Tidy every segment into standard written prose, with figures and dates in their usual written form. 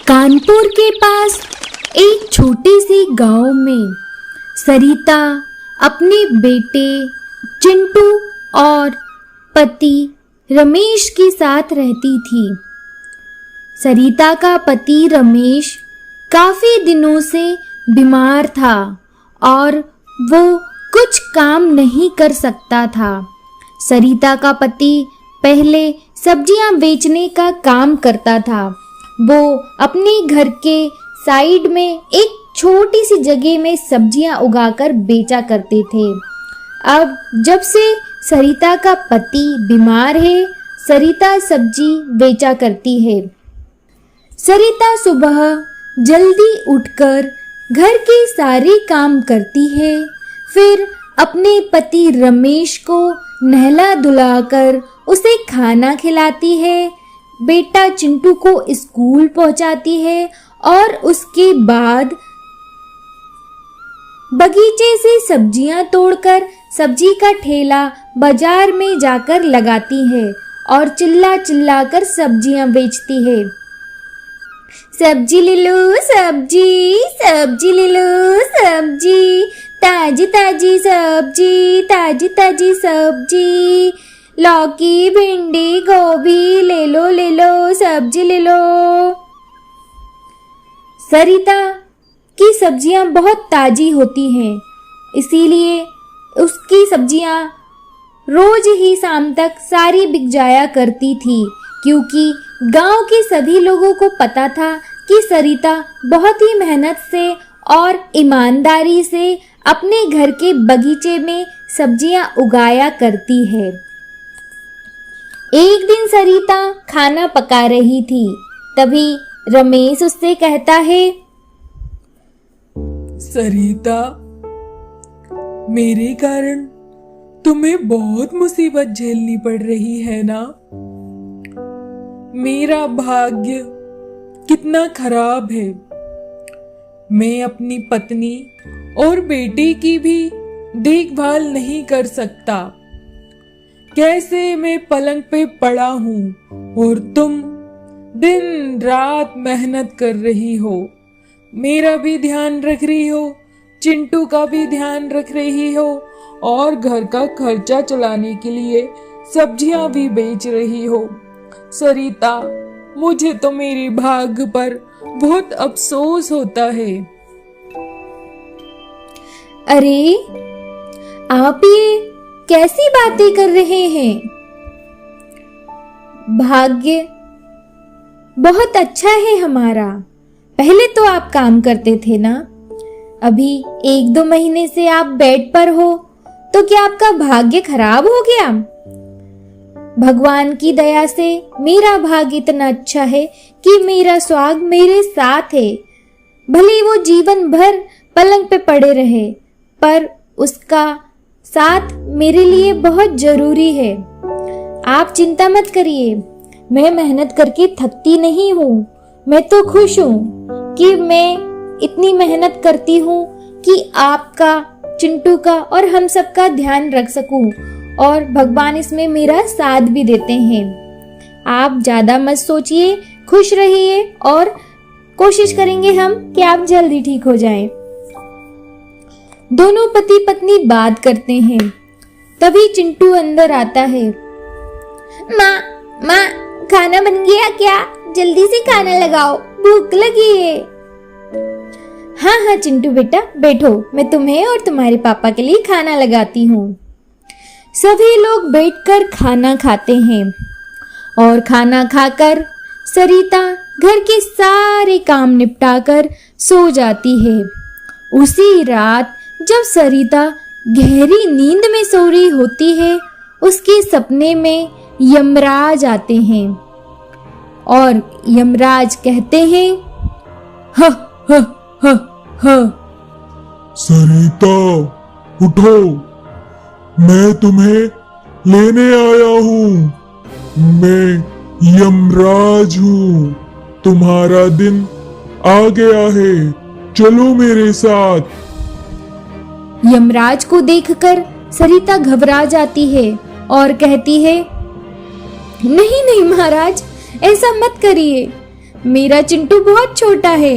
कानपुर के पास एक छोटे से गांव में सरिता अपने बेटे चिंटू और पति रमेश के साथ रहती थी। सरिता का पति रमेश काफी दिनों से बीमार था और वो कुछ काम नहीं कर सकता था। सरिता का पति पहले सब्जियां बेचने का काम करता था। वो अपने घर के साइड में एक छोटी सी जगह में सब्जियां उगाकर बेचा करते थे। अब जब से सरिता का पति बीमार है, सरिता सब्जी बेचा करती है। सरिता सुबह जल्दी उठकर घर के सारे काम करती है, फिर अपने पति रमेश को नहला धुलाकर उसे खाना खिलाती है, बेटा चिंटू को स्कूल पहुंचाती है और उसके बाद बगीचे से सब्जियां तोड़कर सब्जी का ठेला बाजार में जाकर लगाती है और चिल्ला चिल्ला कर सब्जियां बेचती है। सब्जी ले लो सब्जी, सब्जी ले लो सब्जी, ताजी ताजी सब्जी, ताजी ताजी सब्जी, लौकी भिंडी गोभी ले लो सब्जी ले लो। सरिता की सब्जियां बहुत ताजी होती हैं, इसीलिए उसकी सब्जियां रोज ही शाम तक सारी बिक जाया करती थी, क्योंकि गांव के सभी लोगों को पता था कि सरिता बहुत ही मेहनत से और ईमानदारी से अपने घर के बगीचे में सब्जियां उगाया करती है। एक दिन सरिता खाना पका रही थी, तभी रमेश उससे कहता है, सरिता, मेरे कारण तुम्हें बहुत मुसीबत झेलनी पड़ रही है ना? मेरा भाग्य कितना खराब है। मैं अपनी पत्नी और बेटे की भी देखभाल नहीं कर सकता। कैसे मैं पलंग पे पड़ा हूँ और तुम दिन रात मेहनत कर रही हो, मेरा भी ध्यान रख रही हो, चिंटू का भी ध्यान रख रही हो और घर का खर्चा चलाने के लिए सब्जियां भी बेच रही हो। सरिता, मुझे तो मेरे भाग्य पर बहुत अफसोस होता है। अरे आप ये कैसी बातें कर रहे हैं? भाग्य बहुत अच्छा है हमारा। पहले तो आप काम करते थे ना, अभी 1-2 महीने से आप बेड पर हो, तो क्या आपका भाग्य खराब हो गया? भगवान की दया से मेरा भाग्य इतना अच्छा है कि मेरा सुहाग मेरे साथ है। भले वो जीवन भर पलंग पे पड़े रहे, पर उसका साथ मेरे लिए बहुत जरूरी है। आप चिंता मत करिए, मैं मेहनत करके थकती नहीं हूँ। मैं तो खुश हूँ कि मैं इतनी मेहनत करती हूँ कि आपका, चिंटू का और हम सबका ध्यान रख सकूं, और भगवान इसमें मेरा साथ भी देते हैं। आप ज्यादा मत सोचिए, खुश रहिए और कोशिश करेंगे हम कि आप जल्दी ठीक हो जाएं। दोनों पति पत्नी बात करते हैं, तभी चिंटू अंदर आता है। माँ, खाना बन गया क्या? जल्दी से खाना लगाओ, भूख लगी है। हाँ चिंटू बेटा, बैठो, मैं तुम्हें और तुम्हारे पापा के लिए खाना लगाती हूँ। सभी लोग बैठकर खाना खाते हैं और खाना खाकर सरिता घर के सारे काम निपटाकर सो जाती है। उसी रात जब सरिता गहरी नींद में सो रही होती है, उसके सपने में यमराज आते हैं और यमराज कहते हैं, ह ह ह ह सरिता, उठो, मैं तुम्हें लेने आया हूँ। मैं यमराज हूँ, तुम्हारा दिन आ गया है, चलो मेरे साथ। यमराज को देखकर सरिता घबरा जाती है और कहती है, नहीं नहीं महाराज, ऐसा मत करिए, मेरा चिंटू बहुत छोटा है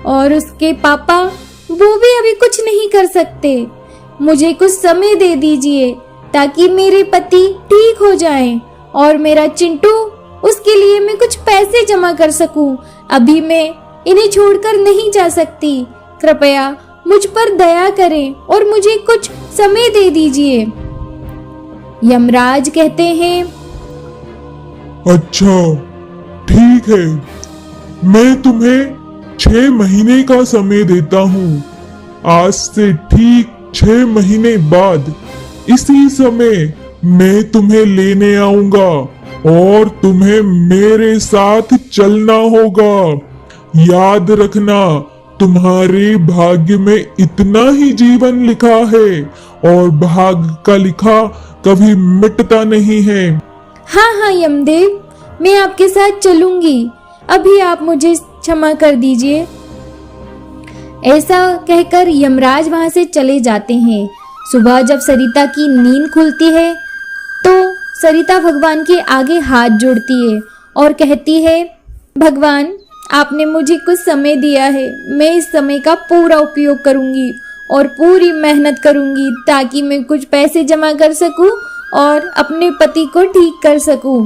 और उसके पापा वो भी अभी कुछ नहीं कर सकते। मुझे कुछ समय दे दीजिए ताकि मेरे पति ठीक हो जाएं और मेरा चिंटू, उसके लिए मैं कुछ पैसे जमा कर सकूं। अभी मैं इन्हें छोड़कर नहीं जा सकती। कृपया मुझ पर दया करें और मुझे कुछ समय दे दीजिए। यमराज कहते हैं, अच्छा ठीक है, मैं तुम्हें 6 महीने का समय देता हूँ। आज से ठीक 6 महीने बाद इसी समय मैं तुम्हें लेने आऊंगा और तुम्हें मेरे साथ चलना होगा। याद रखना, तुम्हारे भाग्य में इतना ही जीवन लिखा है और भाग्य का लिखा कभी मिटता नहीं है। हाँ हाँ यमदेव, मैं आपके साथ चलूंगी। अभी आप मुझे क्षमा कर दीजिए। ऐसा कहकर यमराज वहां से चले जाते हैं। सुबह जब सरिता की नींद खुलती है तो सरिता भगवान के आगे हाथ जोड़ती है और कहती है, भगवान आपने मुझे कुछ समय दिया है, मैं इस समय का पूरा उपयोग करूंगी और पूरी मेहनत करूंगी ताकि मैं कुछ पैसे जमा कर सकूं और अपने पति को ठीक कर सकूं।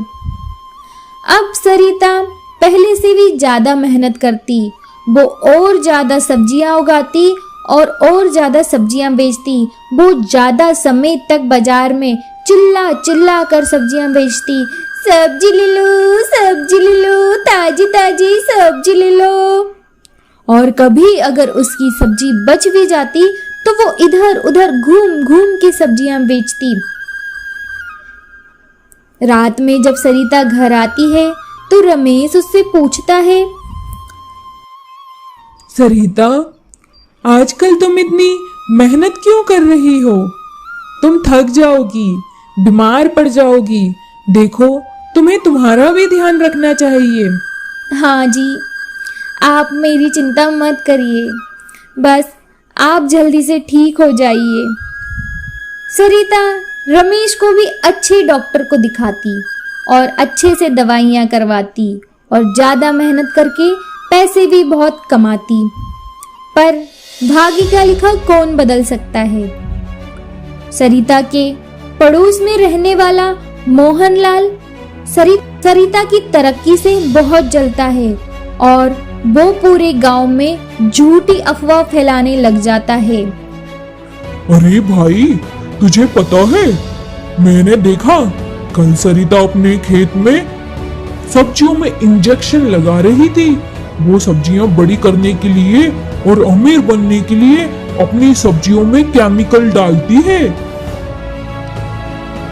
अब सरिता पहले से भी ज्यादा मेहनत करती, वो और ज्यादा सब्जियां उगाती और ज्यादा सब्जियां बेचती। वो ज्यादा समय तक बाजार में चिल्ला चिल्ला कर सब्जियां बेचती। सब्जी ले लो, ताजी ताजी सब्जी ले लो। और कभी अगर उसकी सब्जी बच भी जाती तो वो इधर उधर घूम घूम के सब्जियां बेचती। रात में जब सरिता घर आती है तो रमेश उससे पूछता है, सरिता, आजकल तुम इतनी मेहनत क्यों कर रही हो? तुम थक जाओगी, बीमार पड़ जाओगी। देखो, तुम्हें तुम्हारा भी ध्यान रखना चाहिए। हाँ जी, आप मेरी चिंता मत करिए, बस आप जल्दी से ठीक हो जाइए। सरिता रमेश को भी अच्छे डॉक्टर को दिखाती और अच्छे से दवाइयाँ करवाती और ज़्यादा मेहनत करके पैसे भी बहुत कमाती। पर भाग्य का लिखा कौन बदल सकता है। सरिता के पड़ोस में रहने वाला मोहनलाल सरिता की तरक्की से बहुत जलता है और वो पूरे गांव में झूठी अफवाह फैलाने लग जाता है। अरे भाई, तुझे पता है, मैंने देखा कल सरिता अपने खेत में सब्जियों में इंजेक्शन लगा रही थी। वो सब्जियां बड़ी करने के लिए और अमीर बनने के लिए अपनी सब्जियों में केमिकल डालती है।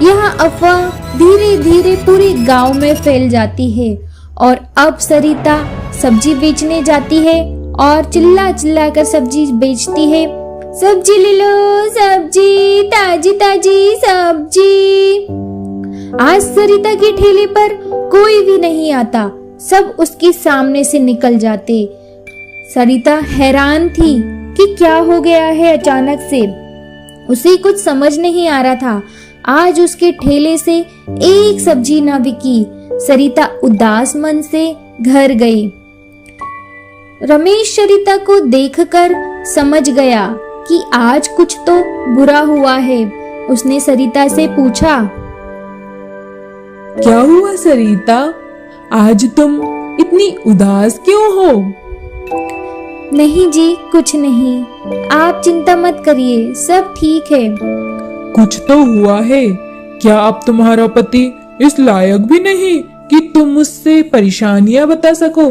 यह अफवाह धीरे धीरे पूरे गांव में फैल जाती है और अब सरिता सब्जी बेचने जाती है और चिल्ला चिल्ला कर सब्जी बेचती है। सब्जी ले लो, सब्जी, ताजी ताजी सब्जी। आज सरिता के ठेले पर कोई भी नहीं आता, सब उसके सामने से निकल जाते। सरिता हैरान थी कि क्या हो गया है अचानक से। उसे कुछ समझ नहीं आ रहा था। आज उसके ठेले से एक सब्जी ना बिकी। सरिता उदास मन से घर गई। रमेश सरिता को देखकर समझ गया कि आज कुछ तो बुरा हुआ है। उसने सरिता से पूछा, क्या हुआ सरिता? आज तुम इतनी उदास क्यों हो? नहीं जी, कुछ नहीं, आप चिंता मत करिए, सब ठीक है। कुछ तो हुआ है। क्या अब तुम्हारा पति इस लायक भी नहीं कि तुम मुझसे परेशानियां बता सको?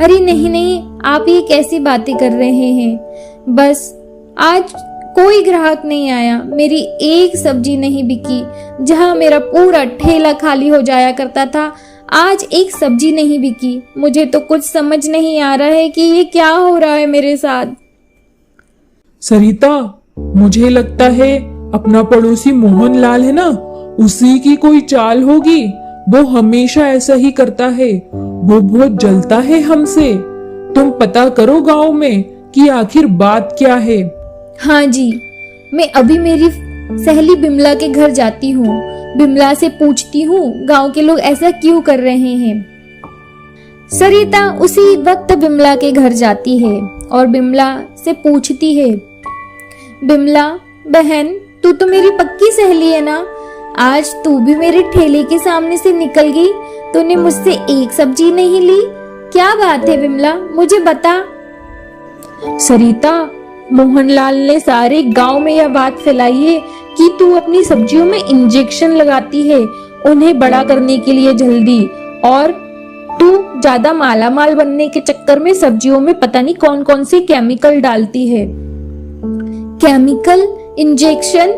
अरे नहीं नहीं, आप ये कैसी बातें कर रहे हैं। बस आज कोई ग्राहक नहीं आया, मेरी एक सब्जी नहीं बिकी। जहाँ मेरा पूरा ठेला खाली हो जाया करता था, आज एक सब्जी नहीं बिकी। मुझे तो कुछ समझ नहीं आ रहा है कि ये क्या हो रहा है मेरे साथ। सरिता, मुझे लगता है अपना पड़ोसी मोहनलाल है ना, उसी की कोई चाल होगी। वो हमेशा ऐसा ही करता है। वो बहुत जलता है हमसे। तुम पता करो गांव में कि आखिर बात क्या है। हाँ जी, मैं अभी मेरी सहेली बिमला के घर जाती हूँ। बिमला से पूछती हूँ गांव के लोग ऐसा क्यों कर रहे हैं। सरिता उसी वक्त बिमला के घर जाती है और बिमला से पूछती है, बिमला बहन, तू तो मेरी पक्की सहेली है ना। आज तू भी मेरे ठेले के सामने से निकल गई, तूने मुझसे एक सब्जी नहीं ली। क्या बात है बिमला, मुझे बता। सरिता, मोहनलाल ने सारे गांव में यह बात फैलाई है कि तू अपनी सब्जियों में इंजेक्शन लगाती है उन्हें बड़ा करने के लिए जल्दी, और तू ज्यादा माला माल बनने के चक्कर में सब्जियों में पता नहीं कौन कौन से केमिकल डालती है। Chemical, injection?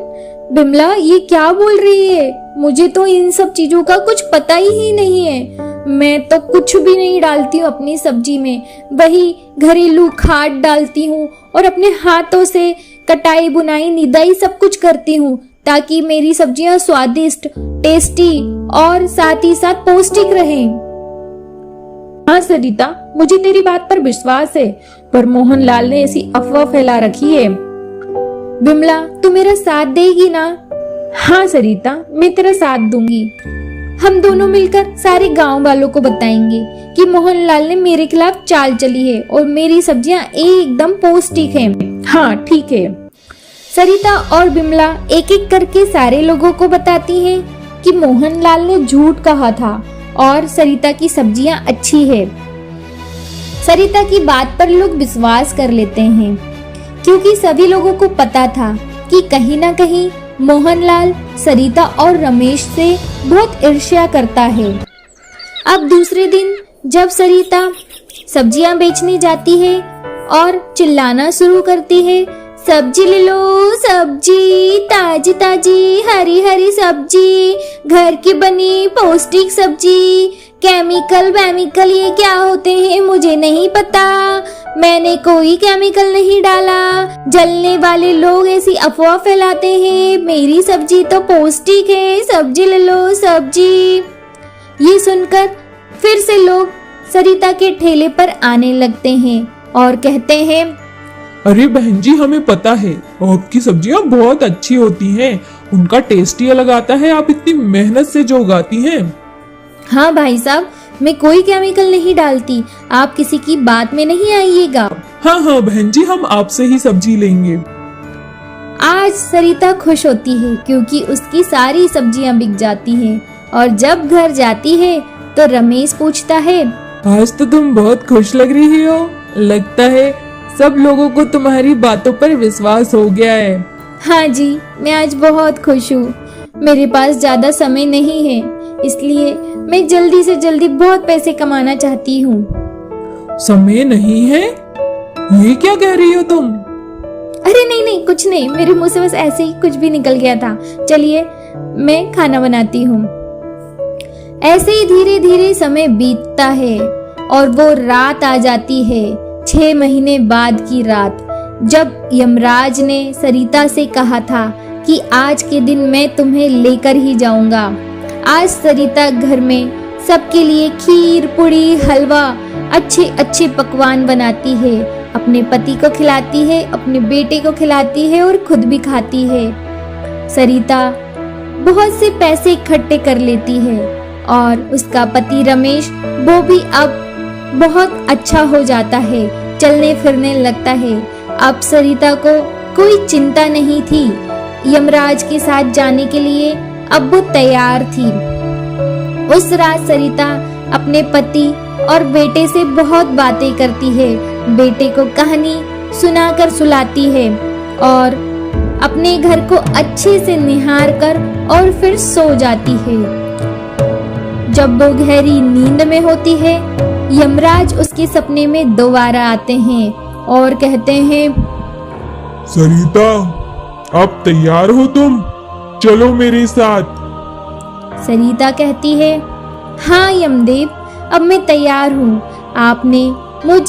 बिमला ये क्या बोल रही है? मुझे तो इन सब चीजों का कुछ पता ही नहीं है। मैं तो कुछ भी नहीं डालती हूँ अपनी सब्जी में, वही घरेलू खाद डालती हूँ और अपने हाथों से कटाई बुनाई निदाई सब कुछ करती हूँ ताकि मेरी सब्जियां स्वादिष्ट, टेस्टी और साथ ही साथ पौष्टिक रहें। हाँ सरिता, मुझे तेरी बात पर विश्वास है, पर मोहनलाल ने ऐसी अफवाह फैला रखी है। बिमला, तू मेरा साथ देगी ना? हाँ सरिता, मैं तेरा साथ दूंगी। हम दोनों मिलकर सारे गांव वालों को बताएंगे कि मोहनलाल ने मेरे खिलाफ चाल चली है और मेरी सब्जियां एकदम पौष्टिक हैं। हाँ ठीक है। सरिता और बिमला एक एक करके सारे लोगों को बताती हैं कि मोहनलाल ने झूठ कहा था और सरिता की सब्जियां अच्छी है। सरिता की बात पर लोग विश्वास कर लेते हैं क्योंकि सभी लोगों को पता था कि कहीं ना कहीं मोहनलाल सरिता और रमेश से बहुत ईर्ष्या करता है। अब दूसरे दिन जब सरिता सब्जियां बेचने जाती है और चिल्लाना शुरू करती है, सब्जी ले लो, सब्जी, ताजी ताजी हरी हरी सब्जी, घर की बनी पौष्टिक सब्जी, केमिकल वेमिकल ये क्या होते हैं मुझे नहीं पता, मैंने कोई केमिकल नहीं डाला, जलने वाले लोग ऐसी अफवाह फैलाते हैं, मेरी सब्जी तो पौष्टिक है, सब्जी ले लो सब्जी। ये सुनकर फिर से लोग सरिता के ठेले पर आने लगते हैं और कहते हैं, अरे बहन जी, हमें पता है आपकी सब्जियां बहुत अच्छी होती हैं, उनका टेस्ट ही अलग आता है, आप इतनी मेहनत से जो उगाती हैं। हाँ भाई साहब, मैं कोई केमिकल नहीं डालती, आप किसी की बात में नहीं आइएगा। हाँ हाँ बहन जी, हम आपसे ही सब्जी लेंगे। आज सरिता खुश होती है क्योंकि उसकी सारी सब्जियां बिक जाती हैं और जब घर जाती है तो रमेश पूछता है, आज तो तुम बहुत खुश लग रही हो, लगता है सब लोगों को तुम्हारी बातों पर विश्वास हो गया है। हाँ जी, मैं आज बहुत खुश हूँ। मेरे पास ज्यादा समय नहीं है, इसलिए मैं जल्दी से जल्दी बहुत पैसे कमाना चाहती हूँ। समय नहीं है? ये क्या कह रही हो तुम? अरे नहीं नहीं, कुछ नहीं, मेरे मुंह से बस ऐसे ही कुछ भी निकल गया था। चलिए मैं खाना बनाती हूँ। ऐसे ही धीरे धीरे समय बीतता है और वो रात आ जाती है, 6 महीने बाद की रात, जब यमराज ने सरिता से कहा था कि आज के दिन मैं तुम्हें लेकर ही जाऊंगा। आज सरिता घर में सबके लिए खीर, पूड़ी, हलवा, अच्छे अच्छे पकवान बनाती है, अपने पति को खिलाती है, अपने बेटे को खिलाती है और खुद भी खाती है। सरिता बहुत से पैसे इकट्ठे कर लेती है और उसका पति रमेश वो भी अब बहुत अच्छा हो जाता है, चलने फिरने लगता है। अब सरिता को कोई चिंता नहीं थी, यमराज के साथ जाने के लिए अब वो तैयार थी। उस रात सरिता अपने पति और बेटे से बहुत बातें करती है, बेटे को कहानी सुनाकर सुलाती है और अपने घर को अच्छे से निहार कर और फिर सो जाती है। जब वो गहरी नींद में होती है, यमराज उसके सपने में दोबारा आते हैं और कहते हैं, सरिता, अब तैयार हो तुम? चलो मेरे साथ। सरिता कहती है, हाँ यमदेव, अब मैं तैयार हूँ। आपने मुझ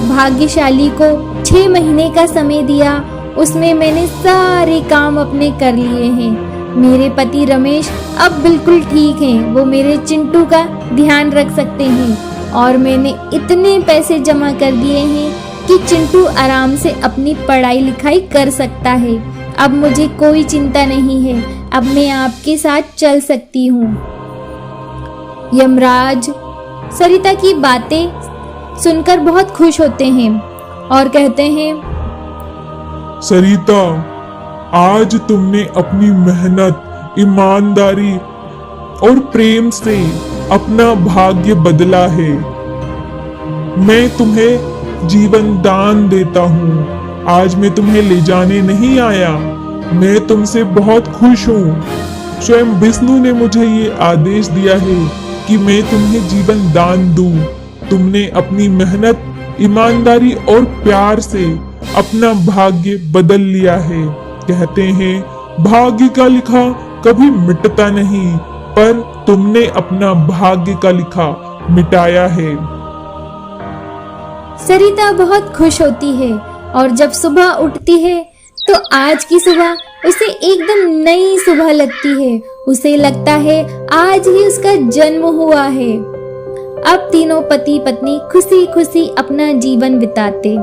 भाग्यशाली को 6 महीने का समय दिया, उसमें मैंने सारे काम अपने कर लिए हैं। मेरे पति रमेश अब बिल्कुल ठीक हैं, वो मेरे चिंटू का ध्यान रख सकते हैं और मैंने इतने पैसे जमा कर दिए हैं कि चिंटू आराम से अपनी पढ़ाई लिखाई कर सकता है। अब मुझे कोई चिंता नहीं है, अब मैं आपके साथ चल सकती हूँ। यमराज सरिता की बातें सुनकर बहुत खुश होते हैं और कहते हैं, सरिता, आज तुमने अपनी मेहनत, ईमानदारी और प्रेम से अपना भाग्य बदला है। मैं तुम्हें जीवन दान देता हूँ। आज मैं तुम्हें ले जाने नहीं आया। मैं तुमसे बहुत खुश हूँ। स्वयं विष्णु ने मुझे ये आदेश दिया है कि मैं तुम्हें जीवन दान दूं। तुमने अपनी मेहनत, ईमानदारी और प्यार से अपना भाग्य बदल लिया है। कहते हैं भाग्य का लिखा कभी मिटता नहीं, पर तुमने अपना भाग्य का लिखा मिटाया है। सरिता बहुत खुश होती है और जब सुबह उठती है तो आज की सुबह उसे एकदम नई सुबह लगती है। उसे लगता है आज ही उसका जन्म हुआ है। अब तीनों पति पत्नी खुशी खुशी अपना जीवन बिताते।